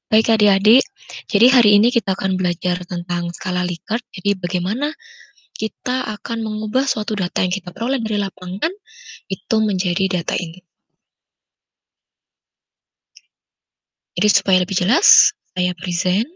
Baik adik-adik, jadi hari ini kita akan belajar tentang skala Likert. Jadi bagaimana kita akan mengubah suatu data yang kita peroleh dari lapangan itu menjadi data ini. Jadi supaya lebih jelas, saya present.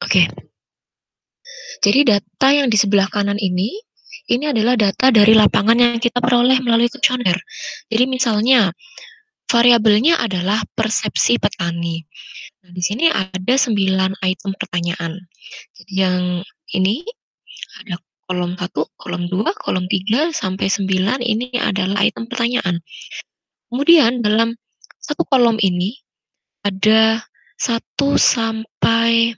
Oke, jadi data yang di sebelah kanan ini adalah data dari lapangan yang kita peroleh melalui kuesioner. Jadi misalnya, variabelnya adalah persepsi petani. Nah, di sini ada 9 item pertanyaan. Jadi yang ini ada kolom 1, kolom 2, kolom 3, sampai 9 ini adalah item pertanyaan. Kemudian dalam satu kolom ini ada 1 sampai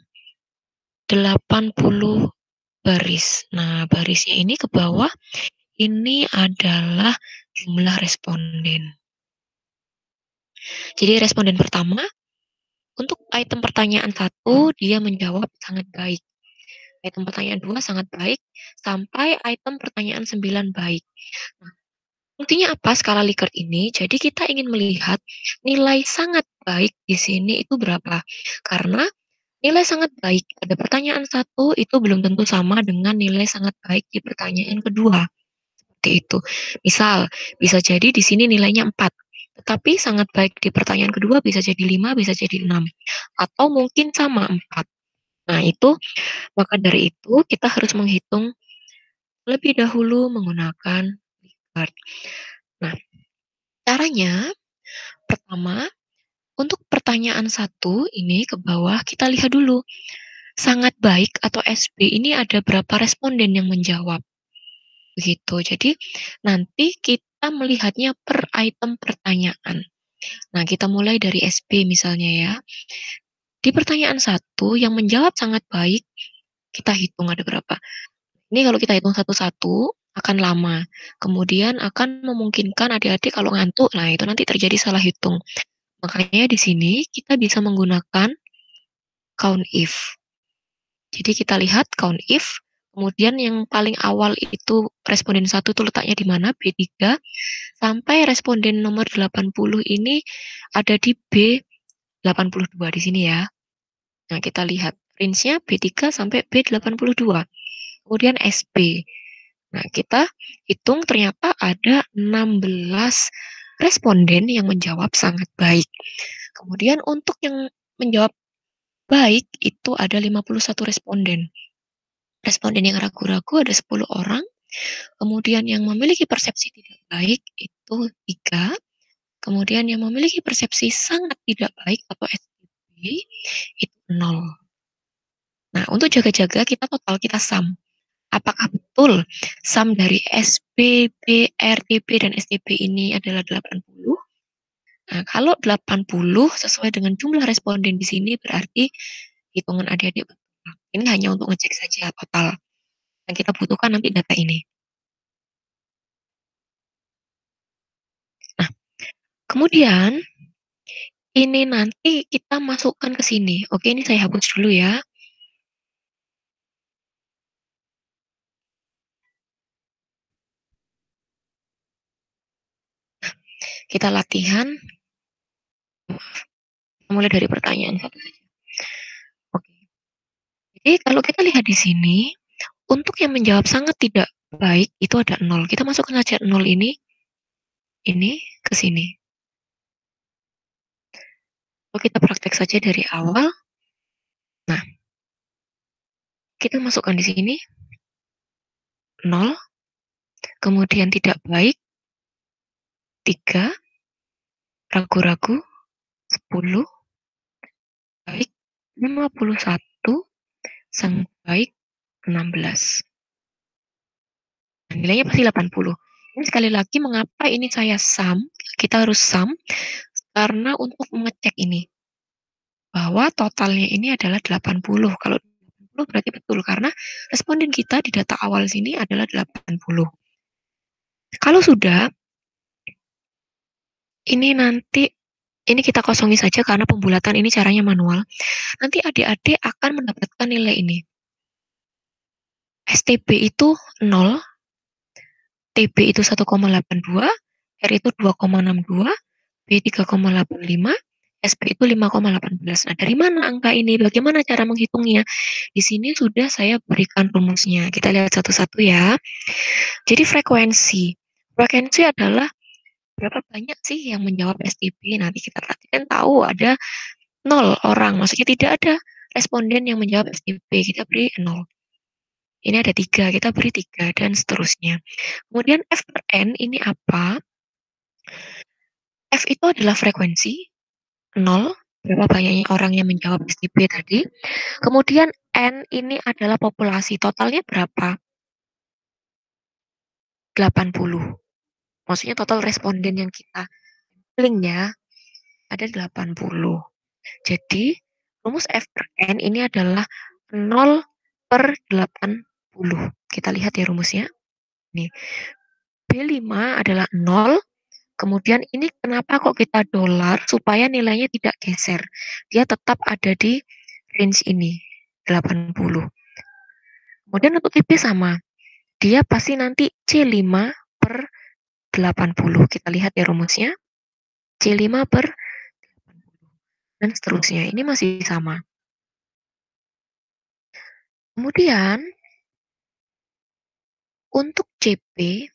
80 baris. Nah, barisnya ini ke bawah, ini adalah jumlah responden. Jadi responden pertama, untuk item pertanyaan 1, dia menjawab sangat baik. Item pertanyaan 2 sangat baik, sampai item pertanyaan 9 baik. Nah, fungsinya apa skala Likert ini? Jadi kita ingin melihat nilai sangat baik di sini itu berapa. Karena nilai sangat baik pada pertanyaan 1 itu belum tentu sama dengan nilai sangat baik di pertanyaan kedua. Seperti itu. Misal, bisa jadi di sini nilainya 4, tetapi sangat baik di pertanyaan kedua bisa jadi 5, bisa jadi 6, atau mungkin sama 4. Nah, maka dari itu kita harus menghitung lebih dahulu menggunakan Likert. Nah, caranya pertama, untuk pertanyaan 1 ini ke bawah kita lihat dulu, sangat baik atau SB ini ada berapa responden yang menjawab, begitu. Jadi nanti kita melihatnya per item pertanyaan. Nah, kita mulai dari SB misalnya ya. Di pertanyaan 1 yang menjawab sangat baik, kita hitung ada berapa. Ini kalau kita hitung satu-satu akan lama. Kemudian akan memungkinkan adik-adik kalau ngantuk, nah itu nanti terjadi salah hitung. Makanya di sini kita bisa menggunakan count if. Jadi kita lihat count if, kemudian yang paling awal itu responden 1 itu letaknya di mana, B3, sampai responden nomor 80 ini ada di B82 di sini ya. Nah, kita lihat range-nya B3 sampai B82. Kemudian SB. Nah, kita hitung ternyata ada 16 responden yang menjawab sangat baik. Kemudian untuk yang menjawab baik itu ada 51 responden. Responden yang ragu-ragu ada 10 orang, kemudian yang memiliki persepsi tidak baik itu 3, kemudian yang memiliki persepsi sangat tidak baik atau STB itu 0. Nah, untuk jaga-jaga kita sum. Apakah betul sum dari SB, B, RTB, dan STB ini adalah 80? Nah, kalau 80 sesuai dengan jumlah responden di sini berarti hitungan adik-adik betul. Ini hanya untuk ngecek saja total. Yang kita butuhkan nanti data ini. Nah, kemudian ini nanti kita masukkan ke sini. Oke, ini saya hapus dulu ya. Kita latihan mulai dari pertanyaan satu saja. Oke. Jadi kalau kita lihat di sini, untuk yang menjawab sangat tidak baik itu ada 0. Kita masukkan saja 0 ini ke sini. Kalau kita praktek saja dari awal. Nah, kita masukkan di sini 0, kemudian tidak baik 3, ragu-ragu 10, baik 51, sangat baik 16. Nah, nilainya pasti 80. Ini sekali lagi mengapa ini saya sum, kita harus sum, karena untuk mengecek ini, bahwa totalnya ini adalah 80. Kalau berarti betul karena responden kita di data awal sini adalah 80. Kalau sudah, ini kita kosongi saja karena pembulatan ini caranya manual. Nanti adik-adik akan mendapatkan nilai ini. STB itu 0, TB itu 1,82, R itu 2,62, B 3,85, SP itu 5,18. Nah, dari mana angka ini? Bagaimana cara menghitungnya? Di sini sudah saya berikan rumusnya. Kita lihat satu-satu ya. Jadi frekuensi adalah berapa banyak sih yang menjawab STB. Nanti kita kan tahu ada 0 orang, maksudnya tidak ada responden yang menjawab STB, kita beri 0. Ini ada 3, kita beri 3, dan seterusnya. Kemudian F per N ini apa? F itu adalah frekuensi, 0, berapa banyaknya orang yang menjawab STB tadi. Kemudian N ini adalah populasi, totalnya berapa? 80. Maksudnya total responden yang kita link ya, ada 80. Jadi, rumus F per N ini adalah 0 per 80. Kita lihat ya rumusnya. Nih, B5 adalah 0, kemudian ini kenapa kok kita dolar supaya nilainya tidak geser. Dia tetap ada di range ini, 80. Kemudian untuk IP sama, dia pasti nanti C5 per 80. Kita lihat ya rumusnya. C5 per 80. Dan seterusnya. Ini masih sama. Kemudian, untuk CP,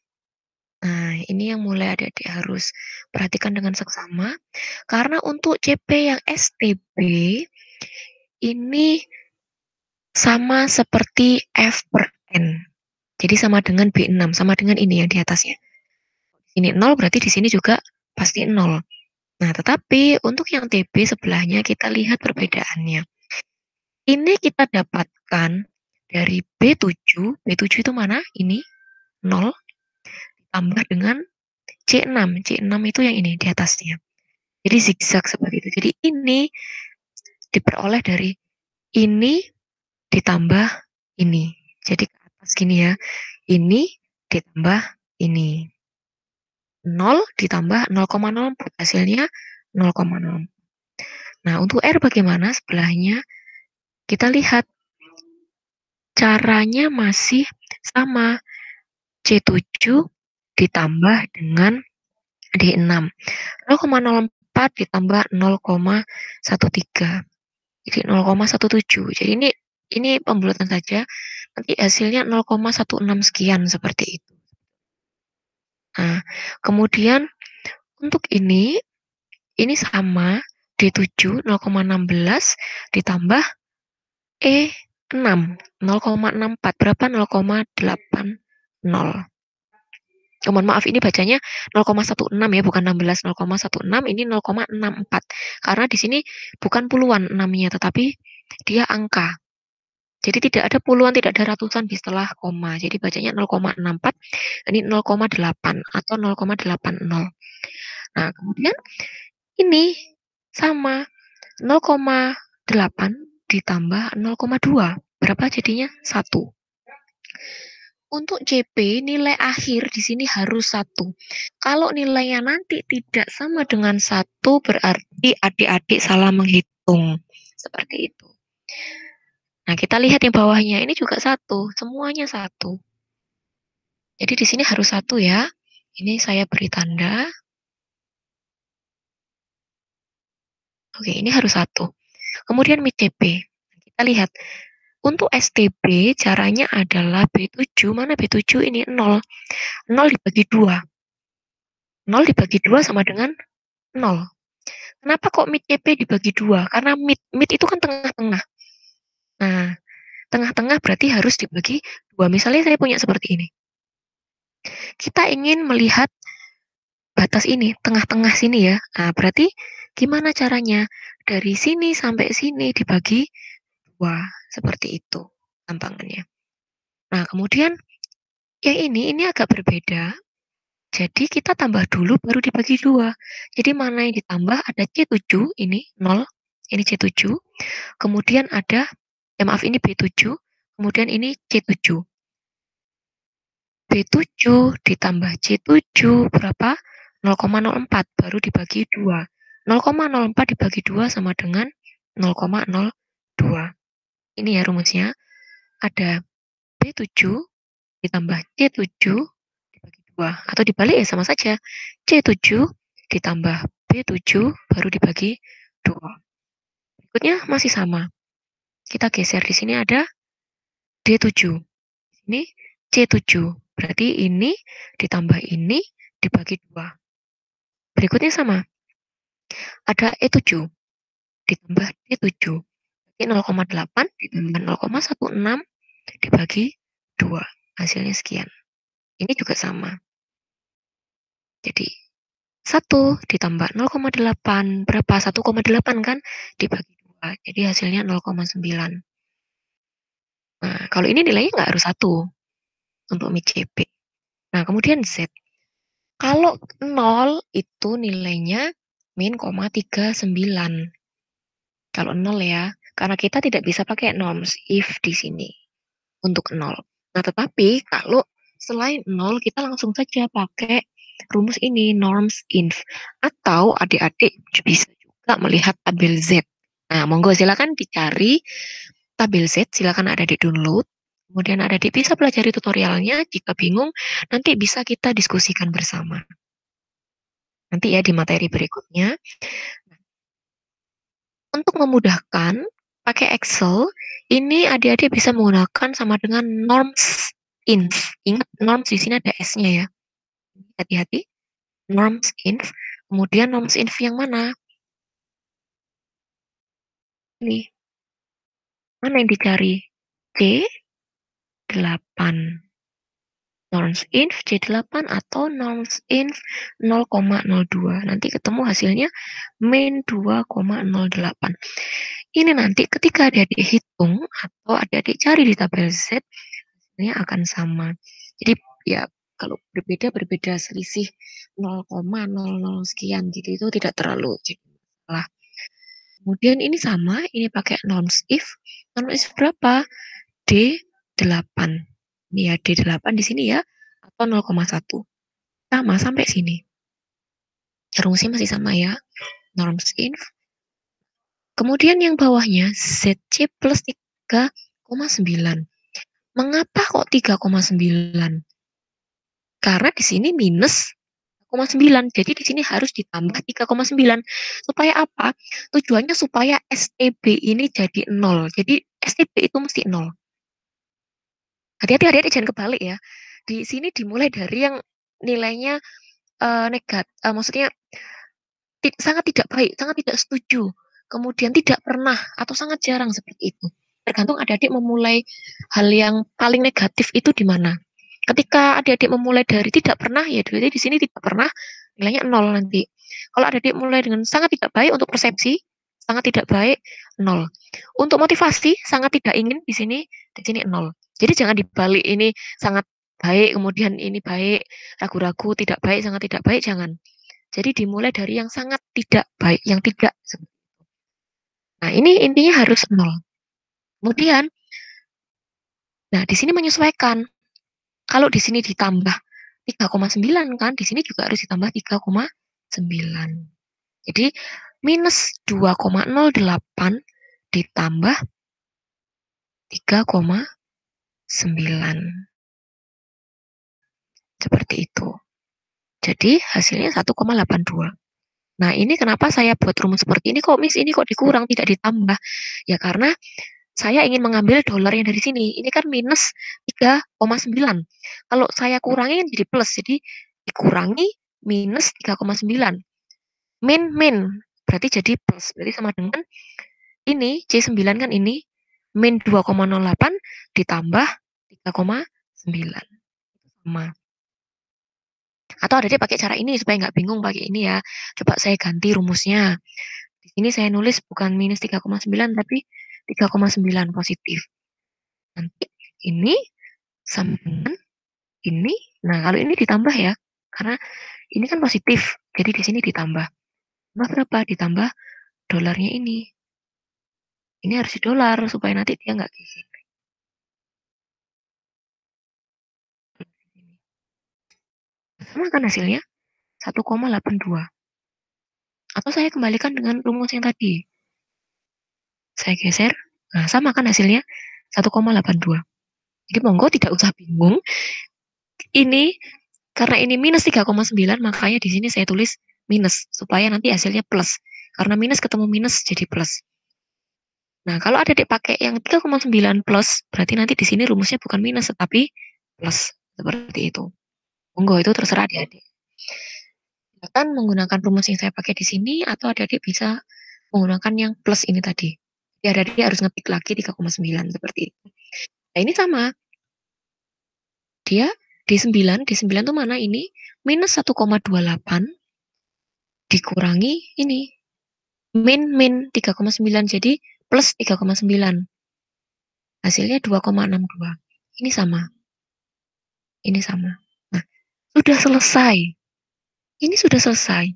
nah ini yang mulai adik-adik harus perhatikan dengan seksama. Karena untuk CP yang STB, ini sama seperti F per N. Jadi sama dengan B6, sama dengan ini yang di atasnya. Ini 0 berarti di sini juga pasti 0. Nah, tetapi untuk yang TB sebelahnya kita lihat perbedaannya. Ini kita dapatkan dari B7. B7 itu mana? Ini 0 ditambah dengan C6. C6 itu yang ini di atasnya. Jadi zigzag seperti itu. Jadi ini diperoleh dari ini ditambah ini. Jadi ke atas gini ya. Ini ditambah ini. 0 ditambah 0,04. Hasilnya 0,0. Nah, untuk R bagaimana sebelahnya? Kita lihat caranya masih sama. C7 ditambah dengan D6. 0,04 ditambah 0,13. Jadi 0,17. Jadi ini pembulatan saja. Nanti hasilnya 0,16 sekian seperti itu. Nah, kemudian untuk ini sama D7 0,16 ditambah E6 0,64. Berapa? 0,80. Mohon maaf, ini bacanya 0,16 ya, bukan 16. 0,16 ini 0,64. Karena di sini bukan puluhan 6-nya, tetapi dia angka. Jadi tidak ada puluhan, tidak ada ratusan di setelah koma. Jadi bacanya 0,64, ini 0,8 atau 0,80. Nah, kemudian ini sama 0,8 ditambah 0,2. Berapa jadinya? 1. Untuk CP, nilai akhir di sini harus 1. Kalau nilainya nanti tidak sama dengan 1, berarti adik-adik salah menghitung. Seperti itu. Nah, kita lihat yang bawahnya. Ini juga 1. Semuanya 1. Jadi di sini harus 1 ya. Ini saya beri tanda. Oke, ini harus 1. Kemudian mid CP. Kita lihat. Untuk STB, caranya adalah B7. Mana B7? Ini 0. 0 dibagi 2. 0 dibagi 2 sama dengan 0. Kenapa kok mid CP dibagi 2? Karena mid itu kan tengah-tengah. Nah, tengah-tengah berarti harus dibagi 2. Misalnya saya punya seperti ini. Kita ingin melihat batas ini, tengah-tengah sini ya. Nah, berarti gimana caranya? Dari sini sampai sini dibagi 2. Seperti itu gampangannya. Nah, kemudian yang ini agak berbeda. Jadi kita tambah dulu baru dibagi 2. Jadi mana yang ditambah? Ada C7, ini 0, ini C7. Kemudian ada maaf ini B7, kemudian ini C7. B7 ditambah C7 berapa? 0,04 baru dibagi 2. 0,04 dibagi 2 sama dengan 0,02. Ini ya rumusnya. Ada B7 ditambah C7 dibagi 2. Atau dibalik ya sama saja. C7 ditambah B7 baru dibagi 2. Berikutnya masih sama. Kita geser di sini ada D7. Ini C7. Berarti ini ditambah ini dibagi 2. Berikutnya sama. Ada E7 ditambah D7. Berarti 0,8 ditambah 0,16 dibagi 2. Hasilnya sekian. Ini juga sama. Jadi 1 ditambah 0,8 berapa? 1,8 kan? Dibagi 2. Jadi hasilnya 0,9. Nah, kalau ini nilainya nggak harus 1 untuk mid CP. Nah, kemudian Z. Kalau 0 itu nilainya min, 39. Kalau 0 ya, karena kita tidak bisa pakai norms if di sini untuk 0. Nah, tetapi kalau selain 0, kita langsung saja pakai rumus ini, norms inf. Atau adik-adik bisa juga melihat tabel Z. Nah, monggo silakan dicari tabel Z, silakan ada di download. Kemudian ada di bisa pelajari tutorialnya, jika bingung nanti bisa kita diskusikan bersama. Nanti ya di materi berikutnya. Untuk memudahkan, pakai Excel, ini adik-adik bisa menggunakan sama dengan norms inf. Ingat norms di sini ada S-nya ya. Hati-hati. Norms inf. Kemudian norms inf yang mana? Ini. Mana yang dicari? C8. Norms inf C8 atau norms inf 0,02. Nanti ketemu hasilnya min 2,08. Ini nanti ketika adik-adik hitung atau adik-adik cari di tabel Z, hasilnya akan sama. Jadi ya kalau berbeda selisih 0,00 sekian gitu itu tidak terlalu jadi masalah. Kemudian ini sama, ini pakai norms if. Norms if berapa? D8. Ini ya D8 di sini ya atau 0,1. Sama sampai sini. Rumusnya masih sama ya. Norms inf. Kemudian yang bawahnya ZC plus 3,9. Mengapa kok 3,9? Karena di sini minus 0,9. Jadi di sini harus ditambah 3,9. Supaya apa? Tujuannya supaya STB ini jadi 0. Jadi STB itu mesti 0. Hati-hati adik-adik jangan kebalik ya. Di sini dimulai dari yang nilainya negatif, maksudnya sangat tidak baik, sangat tidak setuju, kemudian tidak pernah atau sangat jarang seperti itu. Tergantung adik-adik memulai hal yang paling negatif itu di mana. Ketika adik-adik memulai dari tidak pernah, ya berarti di sini tidak pernah, nilainya 0 nanti. Kalau adik-adik mulai dengan sangat tidak baik untuk persepsi, sangat tidak baik, 0. Untuk motivasi, sangat tidak ingin di sini 0. Jadi jangan dibalik ini sangat baik, kemudian ini baik, ragu-ragu, tidak baik, sangat tidak baik, jangan. Jadi dimulai dari yang sangat tidak baik, yang tidak. Nah, ini intinya harus 0. Kemudian, nah di sini menyesuaikan. Kalau di sini ditambah 3,9 kan, di sini juga harus ditambah 3,9. Jadi minus 2,08 ditambah 3,9. Seperti itu. Jadi hasilnya 1,82. Nah, ini kenapa saya buat rumus seperti ini, kok Miss ini kok dikurang, tidak ditambah. Ya karena saya ingin mengambil dolar yang dari sini. Ini kan minus 3,9. Kalau saya kurangi jadi plus. Jadi dikurangi minus 3,9. Min. Berarti jadi plus. Berarti sama dengan ini, C9 kan ini. Min 2,08 ditambah 3,9. Sama. Atau ada dia pakai cara ini supaya nggak bingung pakai ini ya. Coba saya ganti rumusnya. Di sini saya nulis bukan minus 3,9 tapi 3,9 positif. Nanti ini sama dengan ini. Nah, kalau ini ditambah ya. Karena ini kan positif. Jadi di sini ditambah. Nah, berapa? Ditambah dolarnya ini. Ini harus di dolar supaya nanti dia nggak gesek. Sama kan hasilnya 1,82. Atau saya kembalikan dengan rumus yang tadi. Saya geser, nah sama kan hasilnya 1,82. Jadi monggo tidak usah bingung. Ini karena ini minus 3,9, makanya di sini saya tulis minus supaya nanti hasilnya plus. Karena minus ketemu minus jadi plus. Nah, kalau ada adik pakai yang 3,9 plus, berarti nanti di sini rumusnya bukan minus tetapi plus. Seperti itu. Monggo itu terserah adik-adik. Silakan menggunakan rumus yang saya pakai di sini atau adik-adik bisa menggunakan yang plus ini tadi. Jadi adik-adik harus ngetik lagi 3,9 seperti itu. Nah, ini sama. Dia D9 tuh mana ini? Minus 1,28 dikurangi ini. Min 3,9 jadi plus 3,9. Hasilnya 2,62. Ini sama. Ini sama. Nah, sudah selesai. Ini sudah selesai.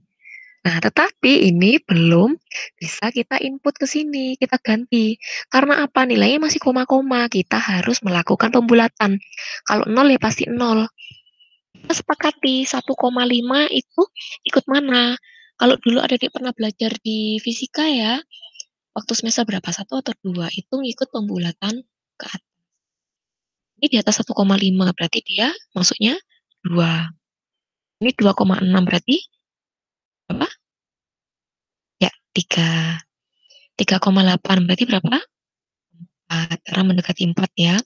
Nah, tetapi ini belum bisa kita input ke sini, kita ganti. Karena apa? Nilainya masih koma-koma. Kita harus melakukan pembulatan. Kalau 0 ya pasti 0. Kita sepakati 1,5 itu ikut mana? Kalau dulu adik pernah belajar di fisika ya, waktu semester berapa? 1 atau 2, itu ngikut pembulatan ke atas. Ini di atas 1,5 berarti dia masuknya 2. Ini 2,6 berarti berapa? Ya, 3. 3,8 berarti berapa? 4, karena mendekati 4 ya.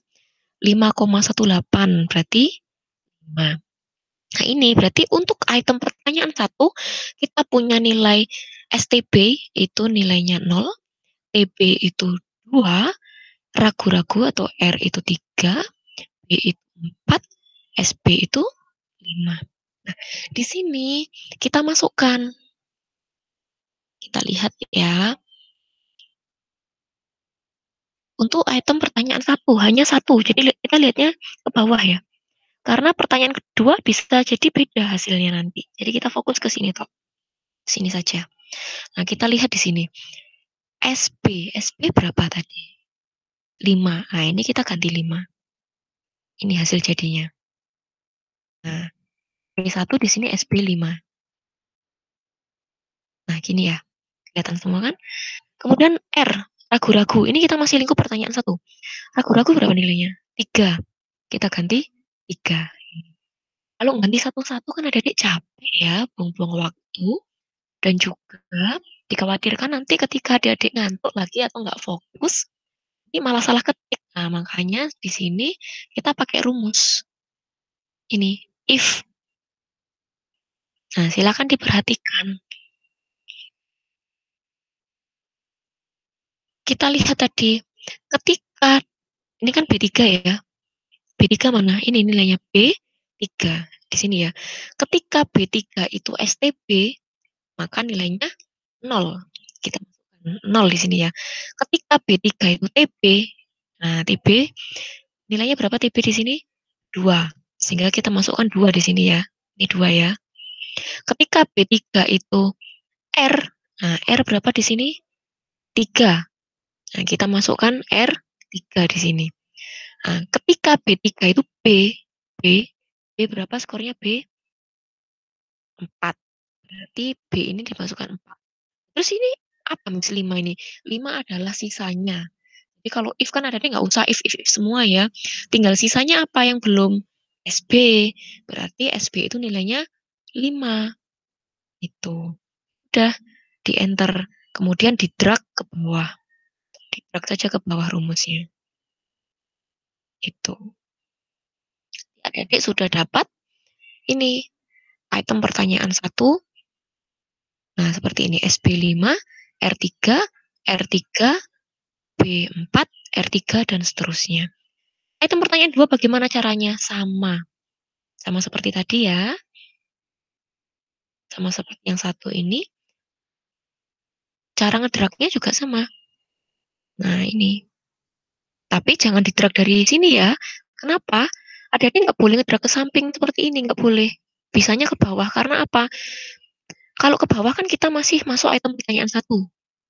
5,18 berarti 5. Nah, ini berarti untuk item pertanyaan 1, kita punya nilai STB itu nilainya 0, TB itu 2, ragu-ragu atau R itu 3, B itu 4, SB itu 5. Nah, di sini kita masukkan. Kita lihat ya. Untuk item pertanyaan 1, hanya 1. Jadi kita lihatnya ke bawah ya. Karena pertanyaan kedua bisa jadi beda hasilnya nanti. Jadi kita fokus ke sini toh. Sini saja. Nah, kita lihat di sini. SB berapa tadi? 5. Nah, ini kita ganti 5. Ini hasil jadinya. Nah, B1 di sini SB 5. Nah, gini ya. Kelihatan semua kan? Kemudian R, ragu-ragu. Ini kita masih lingkup pertanyaan 1. Ragu-ragu berapa nilainya? 3. Kita ganti 3. Kalau ganti satu-satu kan adik-adik capek ya, buang-buang waktu. Dan juga dikhawatirkan nanti ketika adik-adik ngantuk lagi atau nggak fokus, ini malah salah ketik. Nah, makanya di sini kita pakai rumus. Ini, if. Nah, silakan diperhatikan. Kita lihat tadi, ketika, ini kan B3 ya. B3 mana? Ini nilainya B3. Di sini ya. Ketika B3 itu STB, maka nilainya 0. Kita masukkan 0 di sini ya. Ketika B3 itu TB, nah TB nilainya berapa TB di sini? 2. Sehingga kita masukkan 2 di sini ya. Ini 2 ya. Ketika B3 itu R, nah R berapa di sini? 3. Nah, kita masukkan R3 di sini. Nah, ketika B3 itu B berapa skornya B? 4. Berarti B ini dimasukkan 4. Terus ini apa Miss 5 ini? 5 adalah sisanya. Jadi kalau if kan ada nggak usah if semua ya. Tinggal sisanya apa yang belum? SB. Berarti SB itu nilainya 5. Itu. Udah di enter. Kemudian di drag ke bawah. Di drag saja ke bawah rumusnya. Itu. Adik-adik sudah dapat ini item pertanyaan 1. Nah, seperti ini. SB5, R3, R3, B4, R3, dan seterusnya. Item pertanyaan 2 bagaimana caranya? Sama. Sama seperti tadi ya. Sama seperti yang 1 ini. Cara ngedragnya juga sama. Nah, ini. Tapi jangan didrag dari sini ya. Kenapa? Adik-adik nggak boleh ngedrag ke samping seperti ini. Nggak boleh. Bisanya ke bawah. Karena apa? Kalau ke bawah kan kita masih masuk item pertanyaan 1.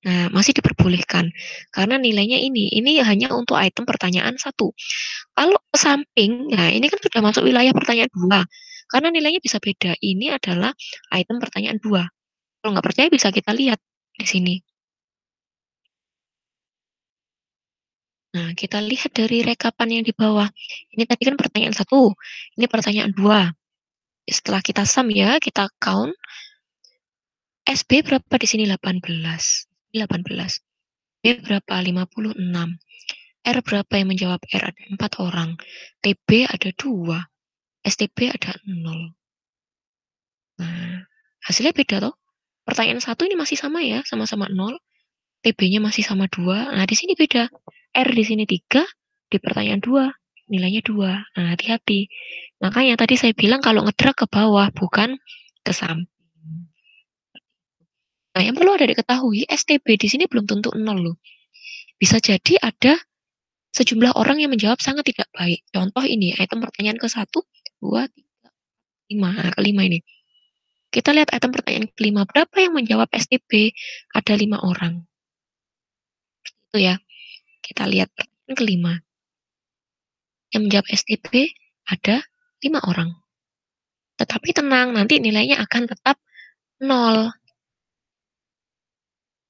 Nah, masih diperbolehkan karena nilainya ini hanya untuk item pertanyaan satu. Kalau ke samping, nah ini kan sudah masuk wilayah pertanyaan 2 karena nilainya bisa beda. Ini adalah item pertanyaan 2. Kalau nggak percaya bisa kita lihat di sini. Nah, kita lihat dari rekapan yang di bawah. Ini tadi kan pertanyaan satu, ini pertanyaan 2. Setelah kita sum ya, kita count. SB berapa di sini? 18. 18. B berapa? 56. R berapa yang menjawab? R ada 4 orang. TB ada 2. STB ada 0. Nah, hasilnya beda toh. Pertanyaan satu ini masih sama ya, sama-sama 0. TB-nya masih sama 2. Nah, di sini beda. R di sini 3, di pertanyaan 2 nilainya 2. Nah, hati-hati. Makanya tadi saya bilang kalau ngedrag ke bawah, bukan ke samping. Nah, yang perlu ada diketahui, STB di sini belum tentu 0 loh. Bisa jadi ada sejumlah orang yang menjawab sangat tidak baik. Contoh ini, item pertanyaan ke-1, 2, 3, 5. Nah, kelima ini. Kita lihat item pertanyaan kelima. Berapa yang menjawab STB? Ada 5 orang. Itu ya. Kita lihat pertanyaan kelima. Yang menjawab STB ada 5 orang. Tetapi tenang, nanti nilainya akan tetap 0.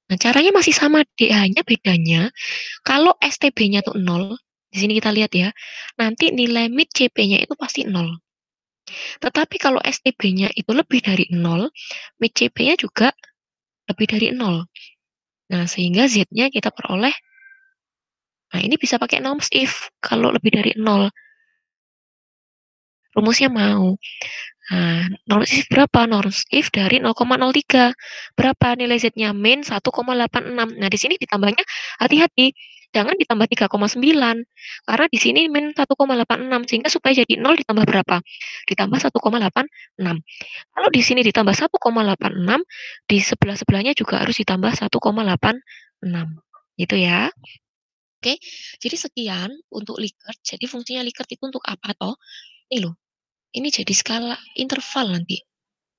Nah, caranya masih sama, hanya bedanya kalau STB-nya tuh 0, di sini kita lihat ya, nanti nilai mid CP-nya itu pasti 0. Tetapi kalau STB-nya itu lebih dari 0, mid CP-nya juga lebih dari 0. Nah, sehingga Z-nya kita peroleh, nah ini bisa pakai norms if kalau lebih dari 0. Rumusnya mau. Nah, norms if berapa? Norms if dari 0,03. Berapa nilai Z-nya? Min 1,86. Nah, di sini ditambahnya hati-hati. Jangan ditambah 3,9. Karena di sini min 1,86. Sehingga supaya jadi 0 ditambah berapa? Ditambah 1,86. Kalau di sini ditambah 1,86, di sebelah-sebelahnya juga harus ditambah 1,86. Gitu ya. Oke, jadi sekian untuk Likert. Jadi fungsinya Likert itu untuk apa toh? Ini loh, ini jadi skala interval nanti.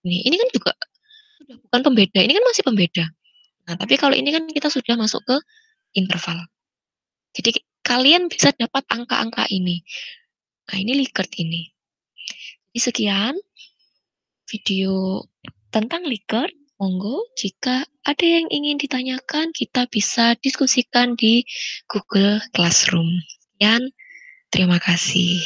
Ini kan juga sudah bukan pembeda, ini kan masih pembeda. Nah, tapi kalau ini kan kita sudah masuk ke interval. Jadi kalian bisa dapat angka-angka ini. Nah, ini Likert ini. Jadi sekian video tentang Likert. Monggo jika ada yang ingin ditanyakan, kita bisa diskusikan di Google Classroom. Sekian, terima kasih.